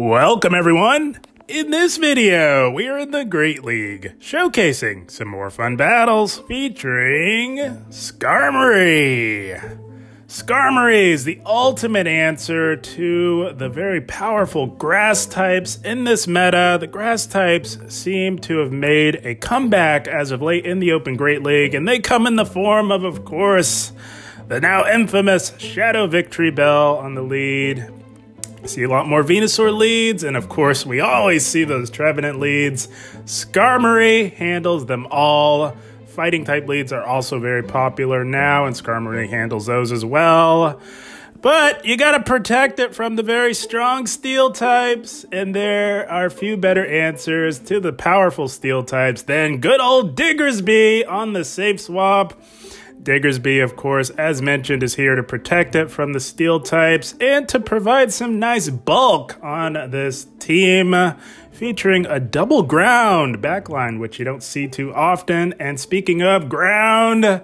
Welcome everyone! In this video, we are in the Great League, showcasing some more fun battles featuring Skarmory. Skarmory is the ultimate answer to the very powerful grass types in this meta. The grass types seem to have made a comeback as of late in the Open Great League, and they come in the form of course, the now infamous Shadow Victory Bell on the lead. See a lot more Venusaur leads, and of course we always see those Trevenant leads. Skarmory handles them all. Fighting type leads are also very popular now, and Skarmory handles those as well. But you gotta protect it from the very strong steel types, and there are few better answers to the powerful steel types than good old Diggersby on the safe swap. Diggersby, of course, as mentioned, is here to protect it from the steel types and to provide some nice bulk on this team, featuring a double ground backline, which you don't see too often. And speaking of ground,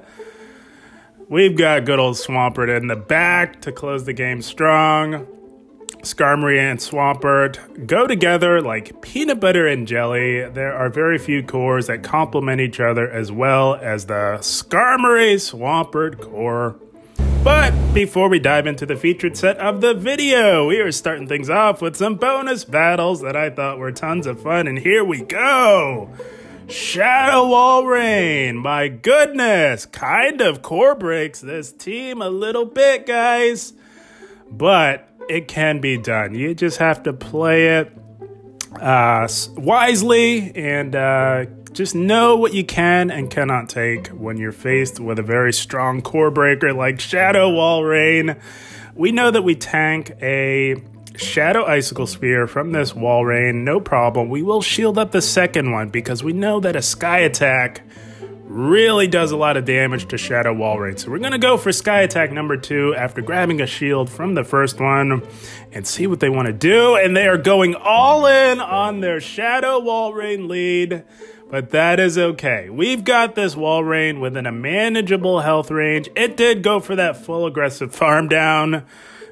we've got good old Swampert in the back to close the game strong. Skarmory and Swampert go together like peanut butter and jelly. There are very few cores that complement each other as well as the Skarmory Swampert core. But before we dive into the featured set of the video, we are starting things off with some bonus battles that I thought were tons of fun, and here we go! Shadow Walrein, my goodness, kind of core breaks this team a little bit, guys. But it can be done. You just have to play it wisely and just know what you can and cannot take when you're faced with a very strong core breaker like Shadow Walrein. We know that we tank a Shadow Icicle Spear from this Walrein, no problem. We will shield up the second one because we know that a Sky Attack really does a lot of damage to Shadow Walrein. So we're going to go for Sky Attack number 2 after grabbing a shield from the first one and see what they want to do. And they are going all in on their Shadow Walrein lead, but that is okay. We've got this Walrein within a manageable health range. It did go for that full aggressive farm down,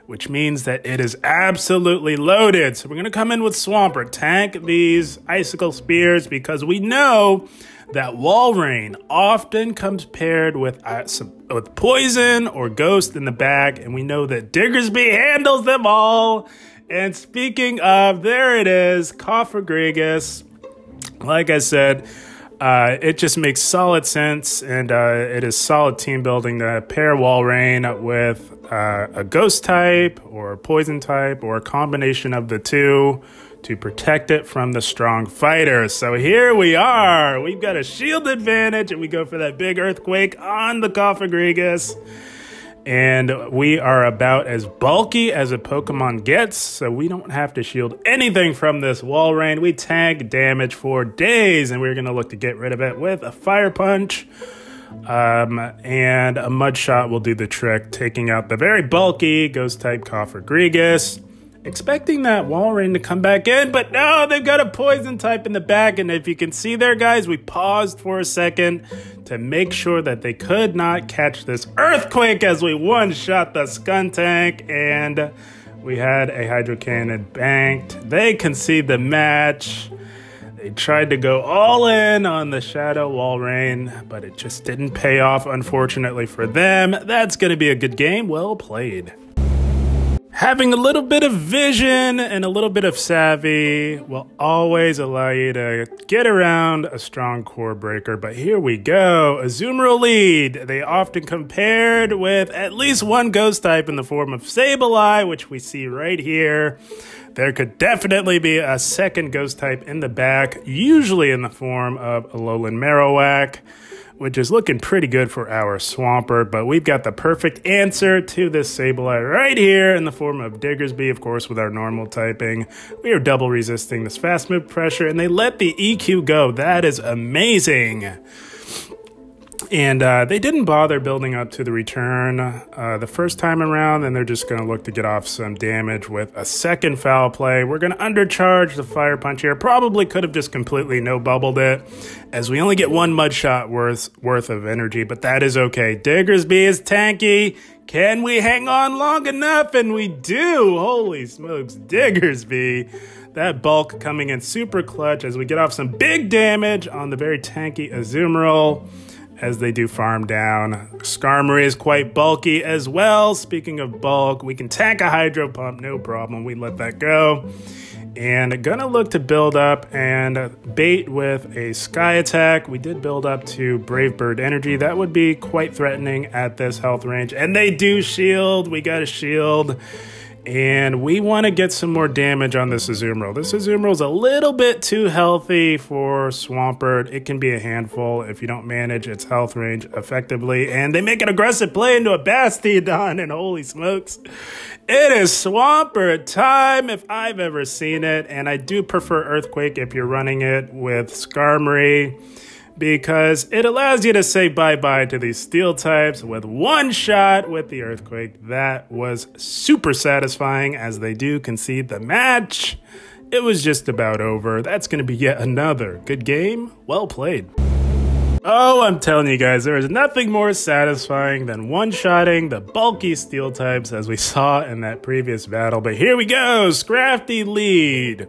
which means that it is absolutely loaded. So we're going to come in with Swampert, tank these Icicle Spears because we know that Walrein often comes paired with poison or ghost in the back, and we know that Diggersby handles them all. And speaking of, there it is, Cofagrigus. Like I said, it just makes solid sense, and it is solid team building to pair Walrein with a ghost type or a poison type or a combination of the two to protect it from the strong fighters. So here we are. We've got a shield advantage, and we go for that big earthquake on the Cofagrigus. And we are about as bulky as a Pokemon gets, so we don't have to shield anything from this Walrein. We tank damage for days, and we're going to look to get rid of it with a Fire Punch. And a Mud Shot will do the trick, taking out the very bulky Ghost-type Cofagrigus. Expecting that Walrein to come back in, but no, they've got a poison type in the back. And if you can see there, guys, we paused for a second to make sure that they could not catch this earthquake as we one-shot the Skuntank, and we had a Hydro Cannon banked. They concede the match. They tried to go all in on the Shadow Walrein, but it just didn't pay off, unfortunately for them. That's going to be a good game. Well played. Having a little bit of vision and a little bit of savvy will always allow you to get around a strong core breaker. But here we go. Azumarill lead. They often compared with at least one ghost type in the form of Sableye, which we see right here. There could definitely be a second ghost type in the back, usually in the form of Alolan Marowak, which is looking pretty good for our Swampert, but we've got the perfect answer to this Sableye right here in the form of Diggersby, of course, with our normal typing. We are double resisting this fast move pressure, and they let the EQ go. That is amazing. And they didn't bother building up to the return the first time around, and they're just going to look to get off some damage with a second foul play. We're going to undercharge the Fire Punch here. Probably could have just completely no-bubbled it, as we only get one Mud Shot worth of energy, but that is okay. Diggersby is tanky. Can we hang on long enough? And we do. Holy smokes, Diggersby. That bulk coming in super clutch as we get off some big damage on the very tanky Azumarill as they do farm down. Skarmory is quite bulky as well. Speaking of bulk, we can tank a Hydro Pump, no problem. We let that go. And gonna look to build up and bait with a Sky Attack. We did build up to Brave Bird Energy. That would be quite threatening at this health range. And they do shield. We got a shield. And we want to get some more damage on this Azumarill. This Azumarill's a little bit too healthy for Swampert. It can be a handful if you don't manage its health range effectively. And they make an aggressive play into a Bastiodon, and holy smokes. It is Swampert time if I've ever seen it. And I do prefer Earthquake if you're running it with Skarmory, because it allows you to say bye-bye to these steel types with one shot with the Earthquake. That was super satisfying as they do concede the match. It was just about over. That's going to be yet another good game. Well played. Oh, I'm telling you guys, there is nothing more satisfying than one-shotting the bulky steel types as we saw in that previous battle. But here we go, Scrafty lead.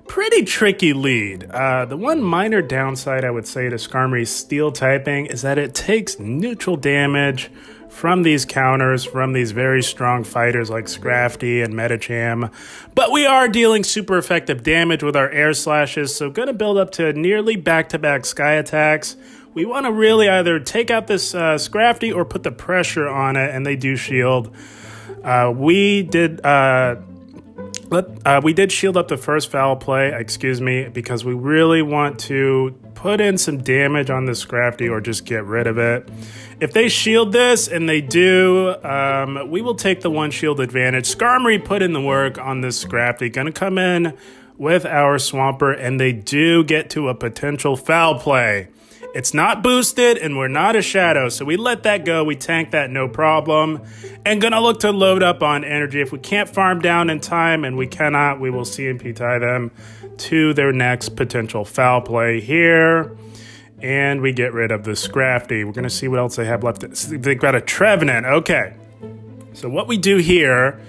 Pretty tricky lead. The one minor downside I would say to Skarmory's steel typing is that it takes neutral damage from these counters, from these very strong fighters like Scrafty and Medicham. But we are dealing super effective damage with our air slashes, so gonna build up to nearly back-to-back Sky Attacks. We want to really either take out this Scrafty or put the pressure on it, and they do shield. We did shield up the first foul play, because we really want to put in some damage on the Scrafty or just get rid of it. If they shield this, and they do, we will take the one shield advantage. Skarmory put in the work on this Scrafty. Gonna come in with our Swampert, and they do get to a potential foul play. It's not boosted, and we're not a shadow, so we let that go. We tank that, no problem. And gonna look to load up on energy. If we can't farm down in time, and we cannot, we will CMP tie them to their next potential foul play here. And we get rid of the Scrafty. We're gonna see what else they have left. They've got a Trevenant, okay. So what we do here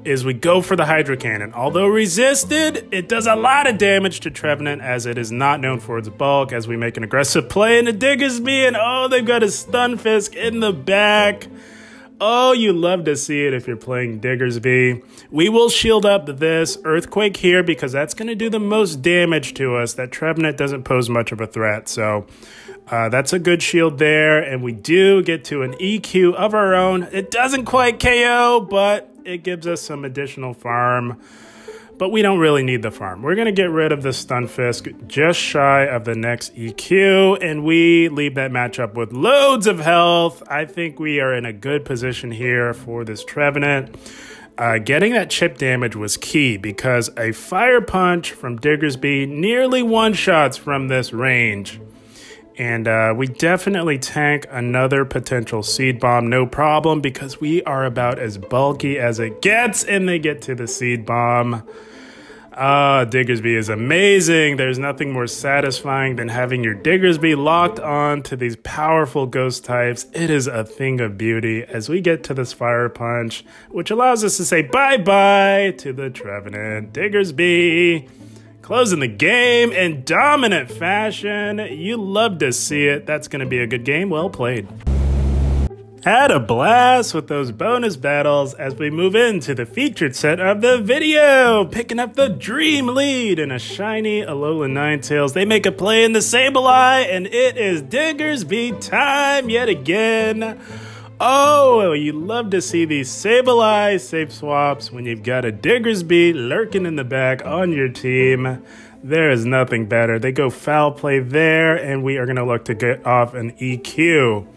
is we go for the Hydro Cannon. Although resisted, it does a lot of damage to Trevenant as it is not known for its bulk, as we make an aggressive play into Diggersby, and oh, they've got a Stunfisk in the back. Oh, you love to see it if you're playing Diggersby. We will shield up this Earthquake here because that's going to do the most damage to us. That Trevenant doesn't pose much of a threat, so that's a good shield there, and we do get to an EQ of our own. It doesn't quite KO, but it gives us some additional farm, but we don't really need the farm. We're going to get rid of the Stunfisk just shy of the next EQ, and we leave that matchup with loads of health. I think we are in a good position here for this Trevenant. Getting that chip damage was key because a Fire Punch from Diggersby nearly one-shots from this range. And we definitely tank another potential Seed Bomb, no problem, because we are about as bulky as it gets, and they get to the Seed Bomb. Diggersby is amazing. There's nothing more satisfying than having your Diggersby locked on to these powerful ghost types. It is a thing of beauty as we get to this Fire Punch, which allows us to say bye-bye to the Trevenant. Diggersby closing the game in dominant fashion. You love to see it. That's going to be a good game. Well played. Had a blast with those bonus battles as we move into the featured set of the video. Picking up the dream lead in a shiny Alolan Ninetales. They make a play in the Sableye, and it is Diggersby time yet again. Oh, you love to see these Sableye safe swaps when you've got a Diggersby lurking in the back on your team. There is nothing better. They go foul play there, and we are going to look to get off an EQ.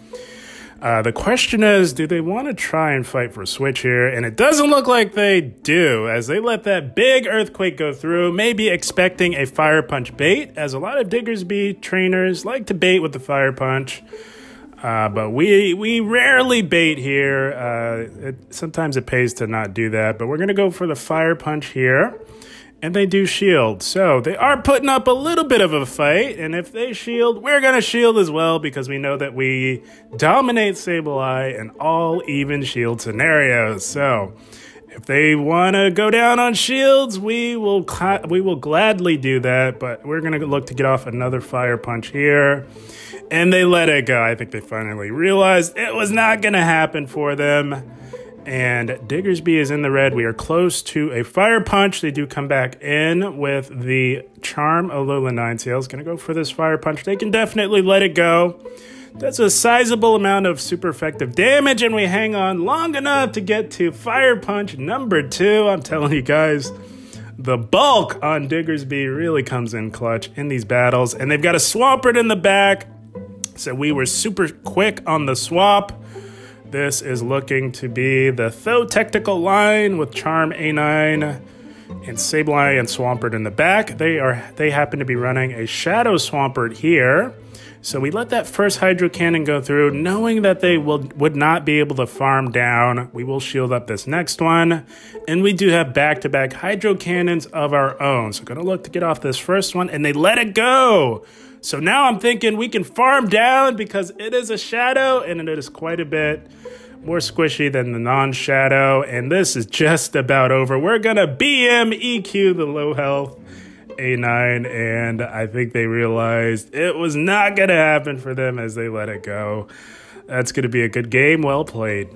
The question is, do they want to try and fight for a switch here? And it doesn't look like they do, as they let that big Earthquake go through, maybe expecting a Fire Punch bait, as a lot of Diggersby trainers like to bait with the Fire Punch. But we rarely bait here. Sometimes it pays to not do that. But we're going to go for the Fire Punch here. And they do shield. So they are putting up a little bit of a fight. And if they shield, we're going to shield as well. Because we know that we dominate Sableye in all even shield scenarios. So if they want to go down on shields, we will gladly do that. But we're going to look to get off another Fire Punch here. And they let it go. I think they finally realized it was not going to happen for them. And Diggersby is in the red. We are close to a Fire Punch. They do come back in with the Charm Alola Ninetales. Going to go for this Fire Punch. They can definitely let it go. That's a sizable amount of super effective damage, and we hang on long enough to get to Fire Punch number 2. I'm telling you guys, the bulk on Diggersby really comes in clutch in these battles. And they've got a Swampert in the back, so we were super quick on the swap. This is looking to be the Technical line with Charm A9 and Sableye and Swampert in the back. They happen to be running a Shadow Swampert here. So we let that first Hydro Cannon go through, knowing that they would not be able to farm down. We will shield up this next one. And we do have back-to-back Hydro Cannons of our own. So going to look to get off this first one, and they let it go. So now I'm thinking we can farm down because it is a Shadow, and it is quite a bit more squishy than the non-Shadow. And this is just about over. We're going to BM EQ the low health A9, and I think they realized it was not going to happen for them as they let it go. That's going to be a good game. Well played.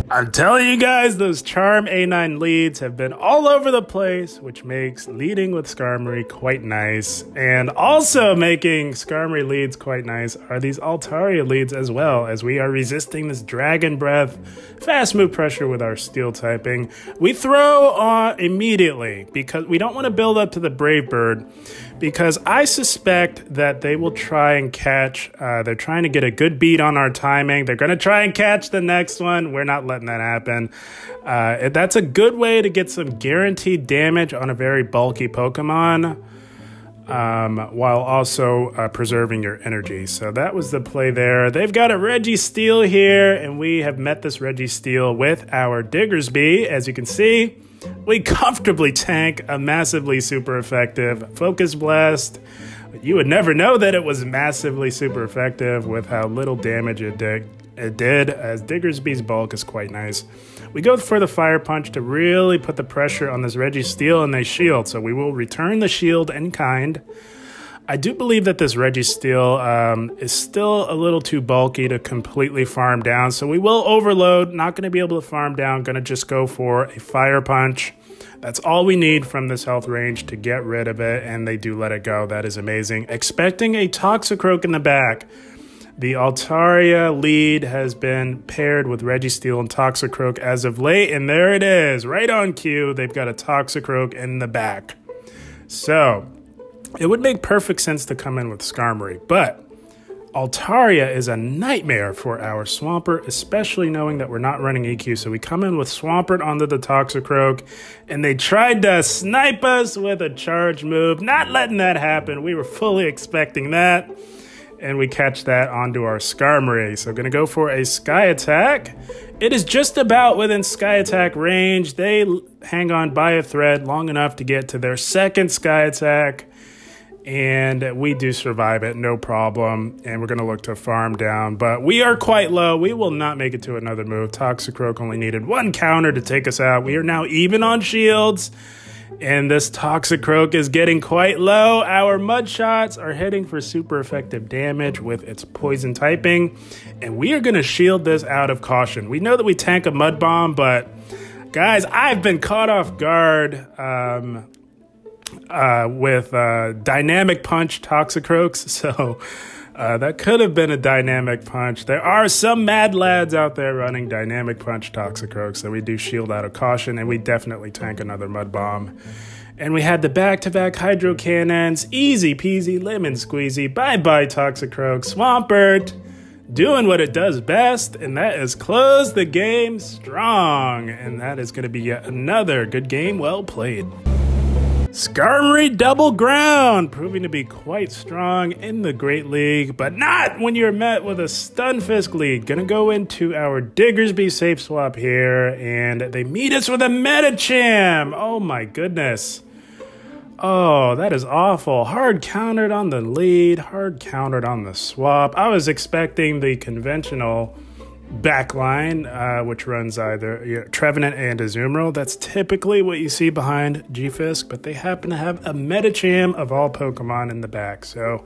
I'm telling you guys, those Charm A9 leads have been all over the place, which makes leading with Skarmory quite nice. And also making Skarmory leads quite nice are these Altaria leads as well, as we are resisting this Dragon Breath fast move pressure with our Steel typing. We throw on immediately because we don't want to build up to the Brave Bird, because I suspect that they will try and catch, they're trying to get a good beat on our timing. They're going to try and catch the next one. We're not letting that happen. That's a good way to get some guaranteed damage on a very bulky Pokemon, while also preserving your energy. So that was the play there. They've got a Registeel here, and we have met this Registeel with our Diggersby. As you can see, we comfortably tank a massively super effective Focus Blast. You would never know that it was massively super effective with how little damage it did, as Diggersby's bulk is quite nice. We go for the Fire Punch to really put the pressure on this Registeel, and they shield, so we will return the shield in kind. I do believe that this Registeel is still a little too bulky to completely farm down, so we will overload. Not going to be able to farm down. Going to just go for a Fire Punch. That's all we need from this health range to get rid of it, and they do let it go. That is amazing. Expecting a Toxicroak in the back. The Altaria lead has been paired with Registeel and Toxicroak as of late, and there it is. Right on cue, they've got a Toxicroak in the back. So it would make perfect sense to come in with Skarmory, but Altaria is a nightmare for our Swampert, especially knowing that we're not running EQ. So we come in with Swampert onto the Toxicroak, and they tried to snipe us with a charge move. Not letting that happen. We were fully expecting that, and we catch that onto our Skarmory. So going to go for a Sky Attack. It is just about within Sky Attack range. They hang on by a thread long enough to get to their second Sky Attack, and we do survive it, no problem. And we're going to look to farm down, but we are quite low. We will not make it to another move. Toxicroak only needed one counter to take us out. We are now even on shields, and this Toxicroak is getting quite low. Our Mud Shots are hitting for super effective damage with its poison typing, and we are going to shield this out of caution. We know that we tank a Mud Bomb, but guys, I've been caught off guard with Dynamic Punch Toxicroaks, so that could have been a Dynamic Punch. There are some mad lads out there running Dynamic Punch Toxicroaks, so we do shield out of caution, and we definitely tank another Mud Bomb. And we had the back-to-back Hydro Cannons, easy peasy, lemon squeezy, bye-bye Toxicroak. Swampert doing what it does best, and that is close the game strong. And that is going to be yet another good game well played. Skarmory double ground, proving to be quite strong in the Great League, but not when you're met with a Stunfisk lead. Gonna go into our Diggersby safe swap here, and they meet us with a Medicham. Oh my goodness. Oh, that is awful. Hard countered on the lead, hard countered on the swap. I was expecting the conventional backline, which runs either Trevenant and Azumarill. That's typically what you see behind G-Fisk, but they happen to have a Medicham of all Pokemon in the back. So,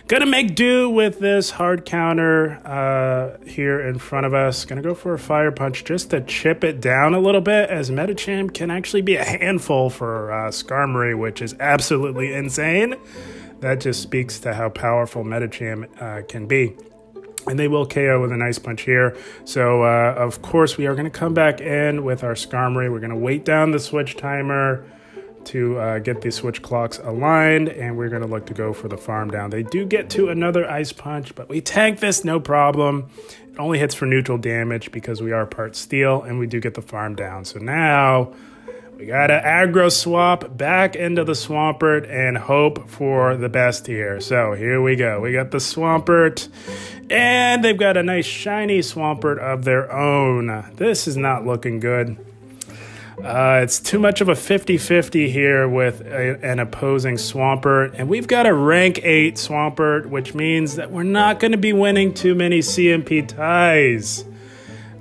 gonna make do with this hard counter here in front of us. Gonna go for a Fire Punch just to chip it down a little bit, as Medicham can actually be a handful for Skarmory, which is absolutely insane. That just speaks to how powerful Medicham can be. And they will KO with an Ice Punch here. So, of course, we are going to come back in with our Skarmory. We're going to wait down the switch timer to get the switch clocks aligned, and we're going to look to go for the farm down. They do get to another Ice Punch, but we tank this no problem. It only hits for neutral damage because we are part steel, and we do get the farm down. So now we got to aggro swap back into the Swampert and hope for the best here. So here we go. We got the Swampert, and they've got a nice shiny Swampert of their own. This is not looking good. It's too much of a 50-50 here with an opposing Swampert, and we've got a rank 8 Swampert, which means that we're not going to be winning too many CMP ties.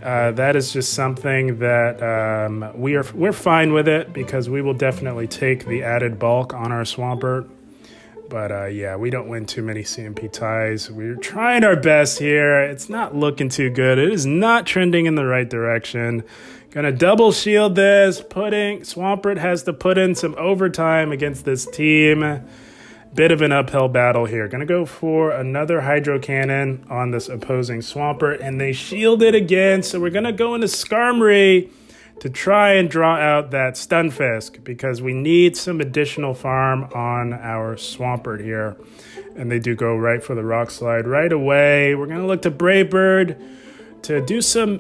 That is just something that we're fine with it, because we will definitely take the added bulk on our Swampert. But yeah, we don't win too many CMP ties. We're trying our best here. It's not looking too good. It is not trending in the right direction. Gonna double shield this. Swampert has to put in some overtime against this team. Bit of an uphill battle here. Gonna go for another Hydro Cannon on this opposing Swampert, and they shield it again. So we're gonna go into Skarmory to try and draw out that Stunfisk, because we need some additional farm on our Swampert here. And they do go right for the Rock Slide right away. We're gonna look to Brave Bird to do some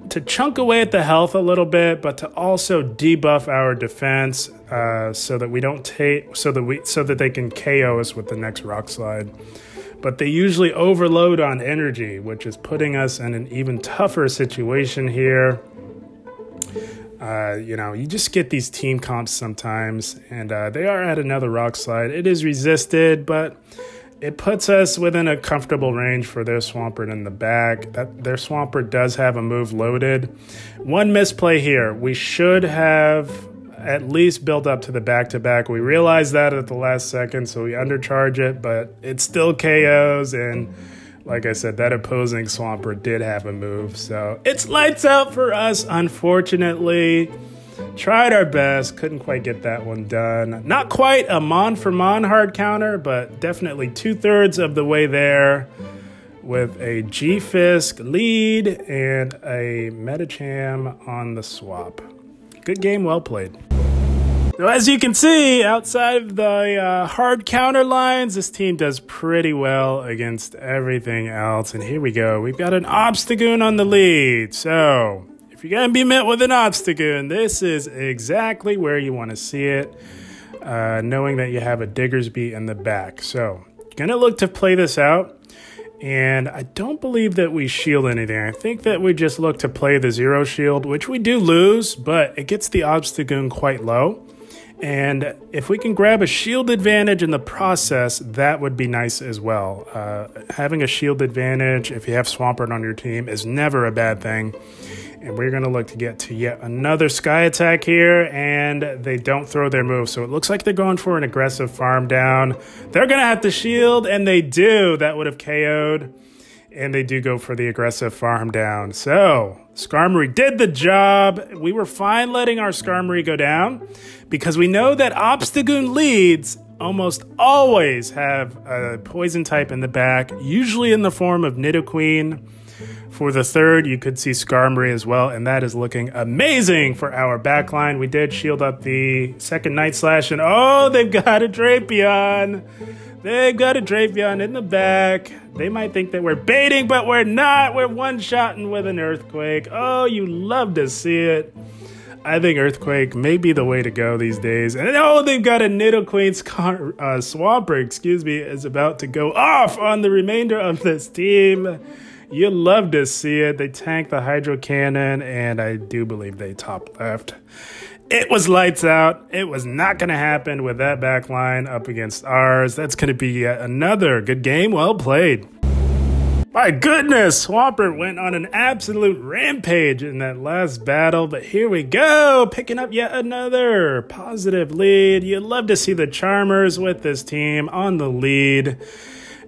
to chunk away at the health a little bit, but to also debuff our defense so that we don't take so that they can KO us with the next Rock Slide. But they usually overload on energy, which is putting us in an even tougher situation here. You just get these team comps sometimes, and they are at another Rock Slide. It is resisted, but it puts us within a comfortable range for their Swampert in the back. Their Swampert does have a move loaded. One misplay here. We should have at least built up to the back-to-back. We realized that at the last second, so we undercharge it, but it still KOs, and like I said, that opposing Swampert did have a move. So it's lights out for us, unfortunately. Tried our best, couldn't quite get that one done. Not quite a mon-for-mon hard counter, but definitely 2/3 of the way there with a G-Fisk lead and a Medicham on the swap. Good game, well played. So as you can see, outside of the hard counter lines, this team does pretty well against everything else. And here we go. We've got an Obstagoon on the lead. So if you're going to be met with an Obstagoon, this is exactly where you want to see it, knowing that you have a Diggersby in the back. So going to look to play this out. And I don't believe that we shield anything. I think that we just look to play the zero shield, which we do lose, but it gets the Obstagoon quite low. And if we can grab a shield advantage in the process, that would be nice as well. Having a shield advantage, if you have Swampert on your team, is never a bad thing. And we're going to look to get to yet another Sky Attack here, and they don't throw their move. So it looks like they're going for an aggressive farm down. They're going to have to shield, and they do. That would have KO'd. And they do go for the aggressive farm down. So Skarmory did the job. We were fine letting our Skarmory go down because we know that Obstagoon leads almost always have a poison type in the back, usually in the form of Nidoqueen. For the third, you could see Skarmory as well, and that is looking amazing for our backline. We did shield up the second Night Slash, and oh, they've got a Drapion. They've got a Drapion in the back. They might think that we're baiting, but we're not. We're one-shotting with an Earthquake. Oh, you love to see it. I think Earthquake may be the way to go these days. And oh, they've got a Nidoqueen Swampert, is about to go off on the remainder of this team. You love to see it. They tank the Hydro Cannon, and I do believe they top left. It was lights out. It was not going to happen with that back line up against ours. That's going to be yet another good game. Well played. My goodness, Swampert went on an absolute rampage in that last battle, but here we go, picking up yet another positive lead. You love to see the Charmers with this team on the lead,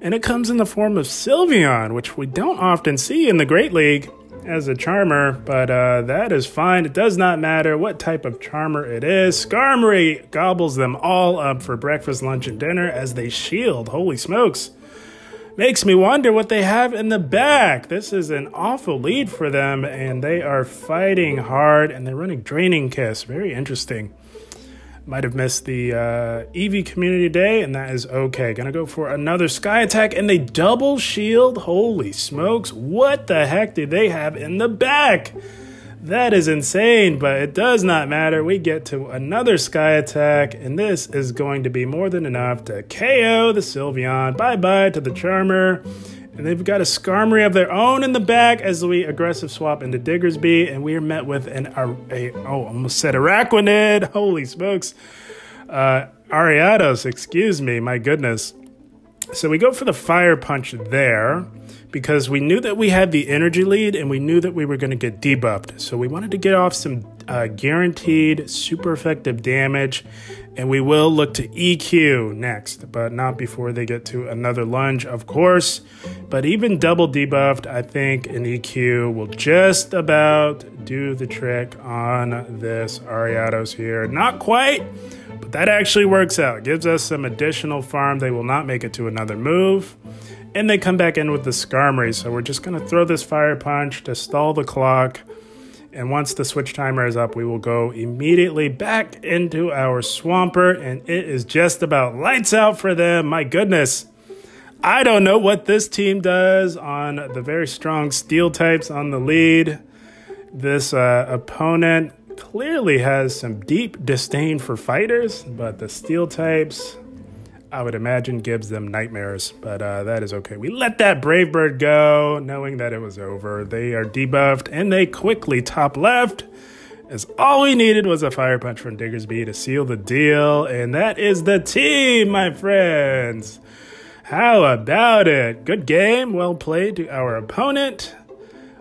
and it comes in the form of Sylveon, which we don't often see in the Great League as a Charmer, but that is fine. It does not matter what type of Charmer it is. Skarmory gobbles them all up for breakfast, lunch, and dinner as they shield. Holy smokes. Makes me wonder what they have in the back. This is an awful lead for them, and they are fighting hard, and they're running Draining Kiss. Very interesting. Might have missed the Eevee Community Day, and that is okay. Gonna go for another Sky Attack, and they double shield. Holy smokes. What the heck do they have in the back? That is insane, but it does not matter. We get to another Sky Attack, and this is going to be more than enough to KO the Sylveon. Bye-bye to the Charmer. And they've got a Skarmory of their own in the back as we aggressive swap into Diggersby, and we are met with almost said Araquanid. Holy smokes. Ariados, excuse me, my goodness. So we go for the Fire Punch there because we knew that we had the energy lead and we knew that we were going to get debuffed. So we wanted to get off some guaranteed super effective damage, and we will look to EQ next, but not before they get to another lunge, of course. But even double debuffed, I think an EQ will just about do the trick on this Ariados here. Not quite, but that actually works out. It gives us some additional farm. They will not make it to another move. And they come back in with the Skarmory. So we're just going to throw this Fire Punch to stall the clock. And once the switch timer is up, we will go immediately back into our Swampert. And it is just about lights out for them. My goodness. I don't know what this team does on the very strong steel types on the lead. This opponent clearly has some deep disdain for fighters, but the steel types, I would imagine, gives them nightmares, but that is okay. We let that Brave Bird go, knowing that it was over. They are debuffed, and they quickly top left, as all we needed was a Fire Punch from Diggersby to seal the deal, and that is the team, my friends. How about it? Good game, well played to our opponent.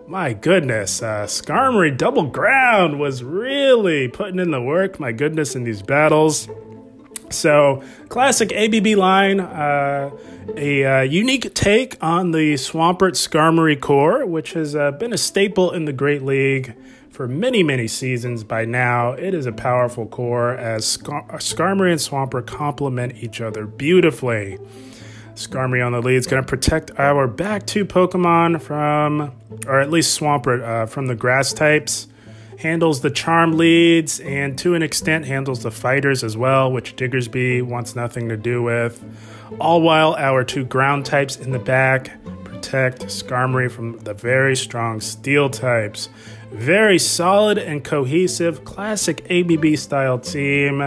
My goodness, Skarmory Double Ground was really putting in the work, my goodness, in these battles. So, classic ABB line, a unique take on the Swampert Skarmory core, which has been a staple in the Great League for many, many seasons by now. It is a powerful core as Skarmory and Swampert complement each other beautifully. Skarmory on the lead is going to protect our back two Pokemon from, or at least Swampert, from the grass types. Handles the charm leads and to an extent handles the fighters as well, which Diggersby wants nothing to do with. All while our two ground types in the back protect Skarmory from the very strong steel types. Very solid and cohesive classic ABB style team,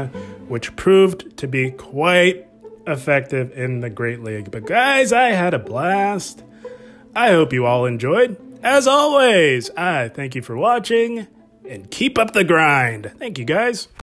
which proved to be quite effective in the Great League. But guys, I had a blast. I hope you all enjoyed. As always, I thank you for watching. And keep up the grind. Thank you, guys.